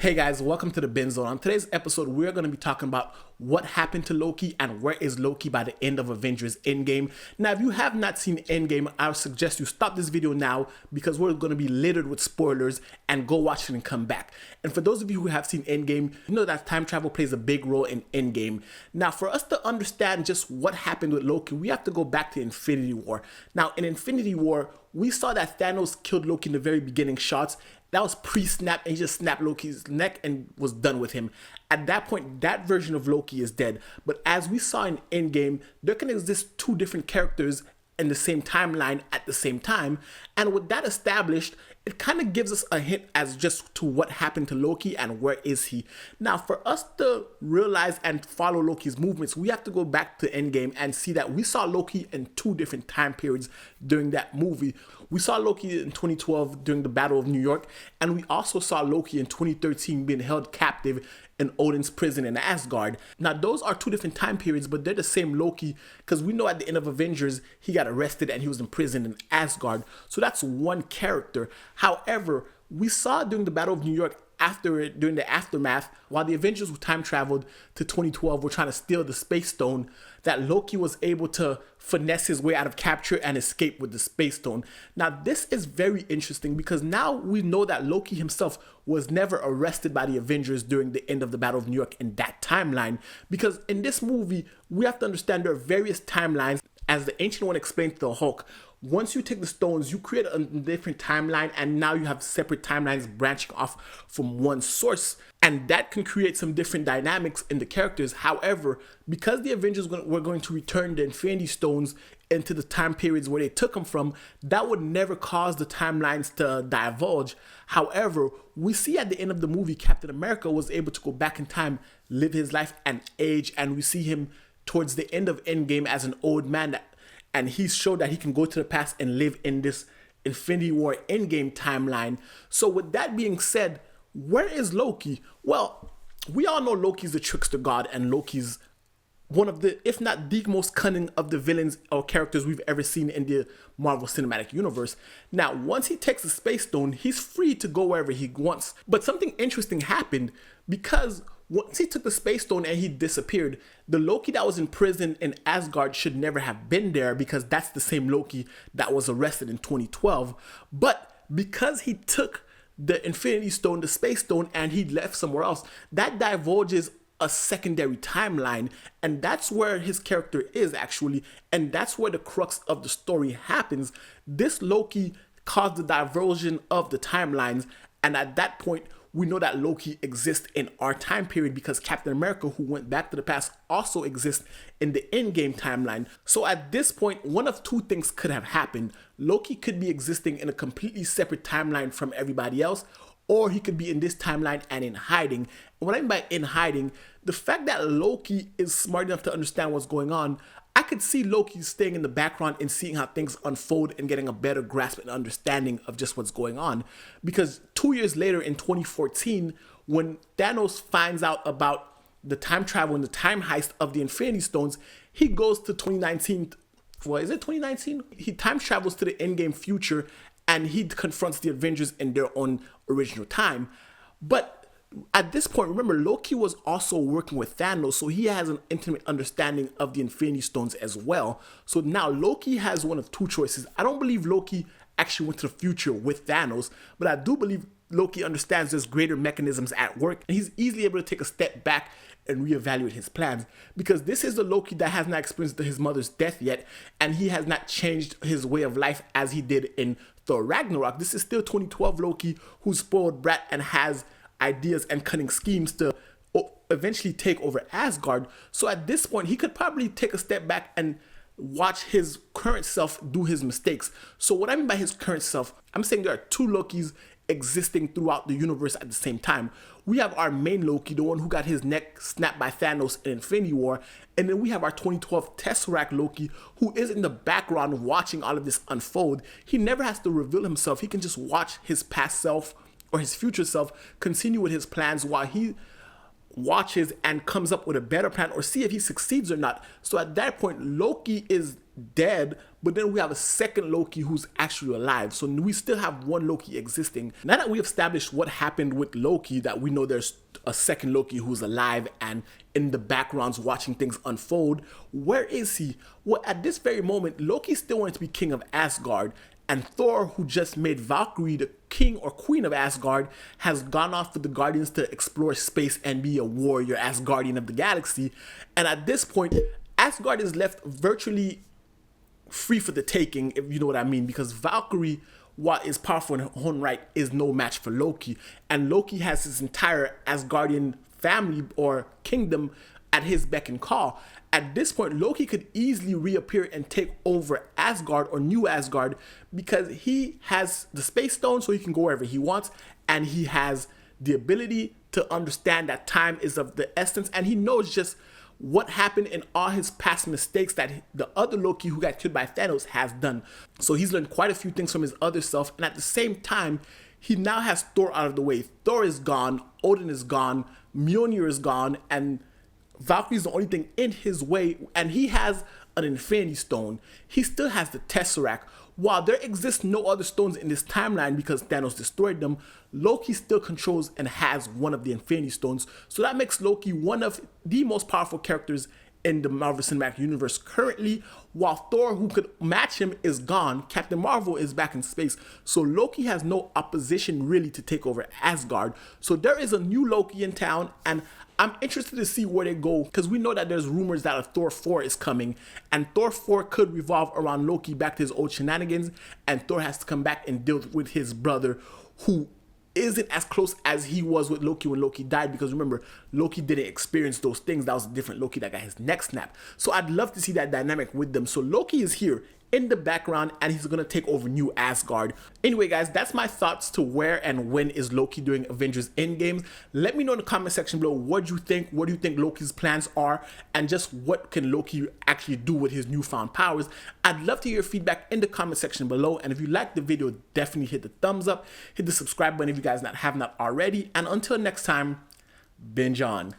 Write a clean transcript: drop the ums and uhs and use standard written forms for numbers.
Hey guys, welcome to the bingezone. On today's episode, we're going to be talking about what happened to Loki and where is Loki by the end of Avengers Endgame. Now, if you have not seen Endgame, I would suggest you stop this video now because we're going to be littered with spoilers and go watch it and come back. And for those of you who have seen Endgame, you know that time travel plays a big role in Endgame. Now, for us to understand just what happened with Loki, we have to go back to Infinity War. Now, in Infinity War, we saw that Thanos killed Loki in the very beginning shots. That was pre-snap, and he just snapped Loki's neck and was done with him. At that point, that version of Loki is dead. But as we saw in Endgame, there can exist two different characters in the same timeline at the same time. And with that established, it kind of gives us a hint as just to what happened to Loki and where is he. Now, for us to realize and follow Loki's movements, we have to go back to Endgame and see that we saw Loki in two different time periods during that movie. We saw Loki in 2012 during the Battle of New York, and we also saw Loki in 2013 being held captive in Odin's prison in Asgard. Now, those are two different time periods, but they're the same Loki because we know at the end of Avengers, he got arrested and he was imprisoned in Asgard. So that's one character. However, we saw during the Battle of New York during the aftermath, while the Avengers who time traveled to 2012 were trying to steal the Space Stone, that Loki was able to finesse his way out of capture and escape with the Space Stone. Now, this is very interesting because now we know that Loki himself was never arrested by the Avengers during the end of the Battle of New York in that timeline. Because in this movie, we have to understand there are various timelines. As the Ancient One explained to the Hulk, once you take the stones, you create a different timeline, and now you have separate timelines branching off from one source. And that can create some different dynamics in the characters. However, because the Avengers were going to return the Infinity Stones into the time periods where they took them from, that would never cause the timelines to divulge. However, we see at the end of the movie, Captain America was able to go back in time, live his life, and age. And we see him towards the end of Endgame as an old man, and he showed that he can go to the past and live in this Infinity War Endgame timeline. So with that being said, where is Loki? Well, we all know Loki's the trickster god, and Loki's one of the, if not the most cunning of the villains or characters we've ever seen in the Marvel Cinematic Universe. Now, once he takes the Space Stone, he's free to go wherever he wants. But something interesting happened because once he took the Space Stone and he disappeared, the Loki that was in prison in Asgard should never have been there because that's the same Loki that was arrested in 2012. But because he took the Infinity Stone, the Space Stone, and he left somewhere else, that divulges a secondary timeline, and that's where his character is actually, and that's where the crux of the story happens. This Loki caused the diversion of the timelines, and at that point, we know that Loki exists in our time period because Captain America, who went back to the past, also exists in the Endgame timeline. So at this point, one of two things could have happened. Loki could be existing in a completely separate timeline from everybody else, or he could be in this timeline and in hiding. And what I mean by in hiding, the fact that Loki is smart enough to understand what's going on, I could see Loki staying in the background and seeing how things unfold and getting a better grasp and understanding of just what's going on. Because 2 years later in 2014, when Thanos finds out about the time travel and the time heist of the Infinity Stones, he goes to 2019. Well, is it 2019? He time travels to the Endgame future and he confronts the Avengers in their own original time. But at this point, remember, Loki was also working with Thanos, so he has an intimate understanding of the Infinity Stones as well. So now Loki has one of two choices. I don't believe Loki actually went to the future with Thanos, but I do believe Loki understands there's greater mechanisms at work, and he's easily able to take a step back and reevaluate his plans, because this is the Loki that has not experienced his mother's death yet, and he has not changed his way of life as he did in Thor Ragnarok. This is still 2012 Loki, who's spoiled brat and has ideas and cunning schemes to eventually take over Asgard. So at this point, he could probably take a step back and watch his current self do his mistakes. So what I mean by his current self, I'm saying there are two Lokis existing throughout the universe at the same time. We have our main Loki, the one who got his neck snapped by Thanos in Infinity War, and then we have our 2012 Tesseract Loki, who is in the background watching all of this unfold. He never has to reveal himself. He can just watch his past self or his future self continue with his plans while watches and comes up with a better plan, or see if he succeeds or not. So at that point, Loki is dead, but then we have a second Loki who's actually alive. So we still have one Loki existing. Now that we established what happened with Loki, that we know there's a second Loki who's alive and in the backgrounds watching things unfold, where is he? Well, at this very moment, Loki still wanted to be king of Asgard, and Thor, who just made Valkyrie the king or queen of Asgard, has gone off with the Guardians to explore space and be a warrior Asgardian of the galaxy. And at this point, Asgard is left virtually free for the taking, if you know what I mean, because Valkyrie, while is powerful in her own right, is no match for Loki. And Loki has his entire Asgardian family or kingdom at his beck and call. At this point, Loki could easily reappear and take over Asgard or New Asgard, because he has the Space Stone, so he can go wherever he wants, and he has the ability to understand that time is of the essence, and he knows just what happened in all his past mistakes that the other Loki who got killed by Thanos has done. So he's learned quite a few things from his other self, and at the same time, he now has Thor out of the way. Thor is gone, Odin is gone, Mjolnir is gone, and Valkyrie is the only thing in his way, and he has an Infinity Stone. He still has the Tesseract. While there exists no other stones in this timeline because Thanos destroyed them, Loki still controls and has one of the Infinity Stones. So that makes Loki one of the most powerful characters in the Marvel Cinematic Universe currently, while Thor, who could match him, is gone. Captain Marvel is back in space. So Loki has no opposition really to take over Asgard. So there is a new Loki in town, and I'm interested to see where they go, because we know that there's rumors that a Thor 4 is coming, and Thor 4 could revolve around Loki back to his old shenanigans, and Thor has to come back and deal with his brother, who isn't as close as he was with Loki when Loki died, because remember, Loki didn't experience those things. That was a different Loki that got his neck snapped. So I'd love to see that dynamic with them. So Loki is here in the background, and he's gonna take over New Asgard. Anyway, guys, that's my thoughts to where and when is Loki doing Avengers Endgame. Let me know in the comment section below what you think. What do you think Loki's plans are, and just what can Loki actually do with his newfound powers? I'd love to hear your feedback in the comment section below, and if you liked the video, definitely hit the thumbs up, hit the subscribe button if you guys have not already, and until next time, binge on.